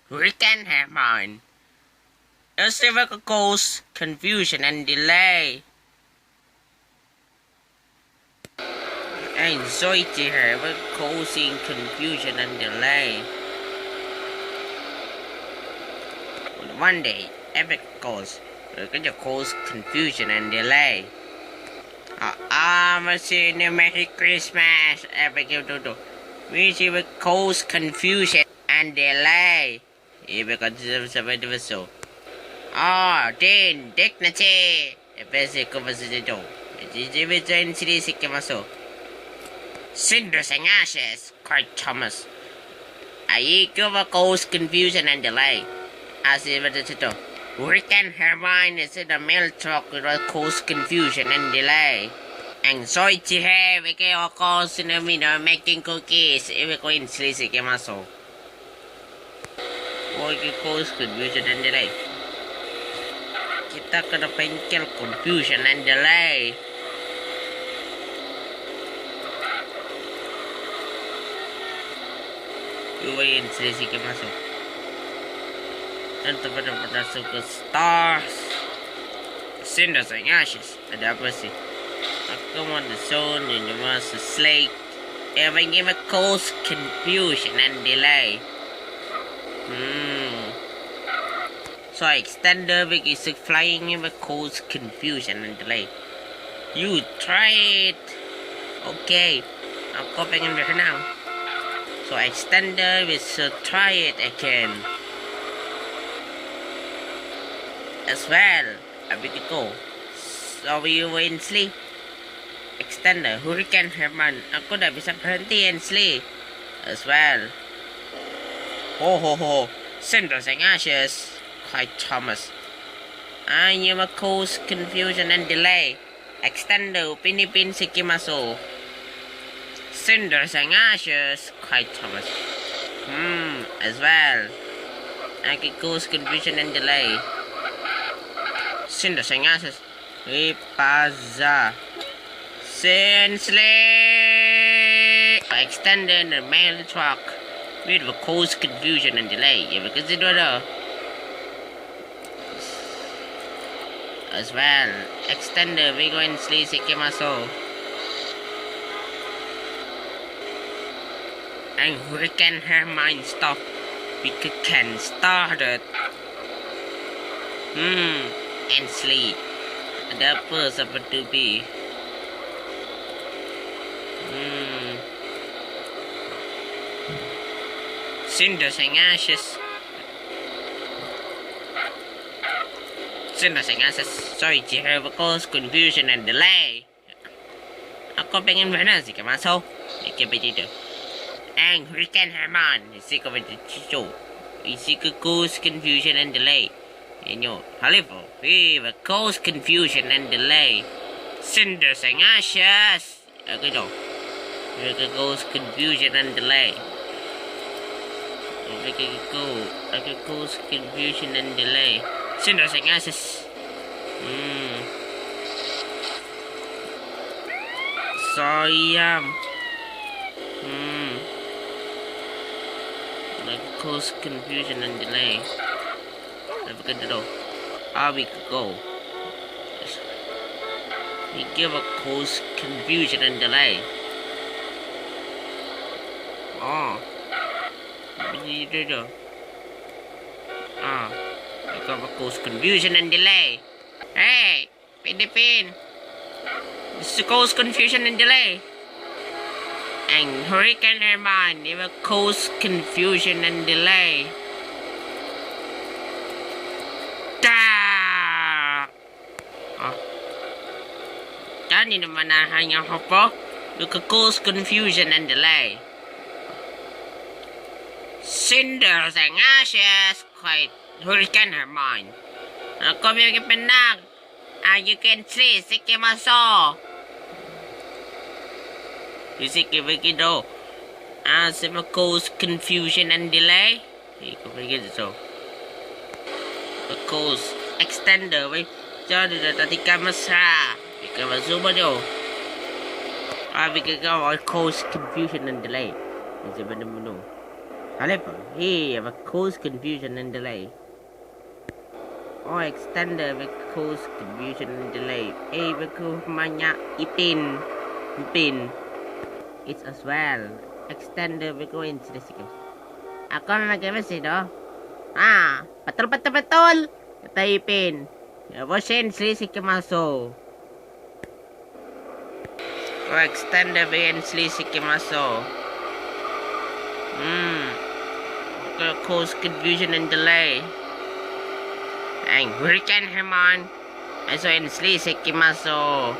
Hurricane Hermine. A severe cause confusion and delay. Anxiety will causing confusion and delay. One day, epic cause will cause confusion and delay. Merry Christmas, epic which will cause confusion and delay. Then dignity. Cinders and ashes, cried Thomas. I give cause confusion and delay. As if it Hurricane Hermine is in the mail truck will cause confusion and delay. Anxiety here, we can cause in the middle making cookies if we go in sleazy muscle. We can cause confusion and delay. Kita kena bengkel confusion and delay. Iwain sleazy muscle. Dan pada suka stars, cinders and ashes. Ada apa sih? Aku on the zone in the master slate. Every game cause confusion and delay. So extender because flying in cause confusion and delay. You try it. Okay. Aku pengen berenang. So extender will try it again. As well, I will go. So we were in sleep. Extender, Hurricane Hermine. Aku dah bisa berhenti and sleep. As well. Ho. Cinders and ashes, cried Thomas. I am cause confusion and delay. Extender, pinipin sikimaso. Cinders and ashes, cried Thomas. As well. I can cause confusion and delay. Cinders and ashes. Ipaza. Sinsley. Extended the mail truck. It will cause confusion and delay. Yeah, because it will. As well. Extended. We go and sleep. Sikimaso. And Hurricane Hermine stop. We can start it. And sleep. Ada apa seperti itu? Cinders and ashes. Cinders and ashes. Sorry, have cause confusion and delay. Aku pengen berenang sih masuk. Ikut begitu. And Hurricane Hermine is sick of it. Is cause confusion and delay. However, we will cause confusion and delay. Cinders and ashes. Okay, no. We will cause confusion and delay. We can cause confusion and delay. Cinders and ashes. Sorry, Like cause confusion and delay. Never get it all. We could go. We give a cause confusion and delay. We give a cause confusion and delay. Hey, Philippine. This is cause confusion and delay. And Hurricane Hermine never cause confusion and delay. Hindi naman hanya apa, you could cause confusion and delay. Cinders and ashes, cried Hurricane Hermine. Ako yung ipanag. You can see, sikimaso. You sikimakido. Sima cause confusion and delay. Iko begini so. Cause extender, wait. Jadi tadi kamera. Because zoom audio. We can go cause confusion and delay. Is it better? However, here will cause confusion and delay. Or extender will cause confusion and delay. Will cause banyak ipin. It's as well. Extender will go into the signal. Ako na nag-message, no? Betul. Kata ipin. Bosin selisih masuk. Or extender will selisih masuk. Gonna cause confusion and delay. And hurricane Hermine. And so in selisih masuk.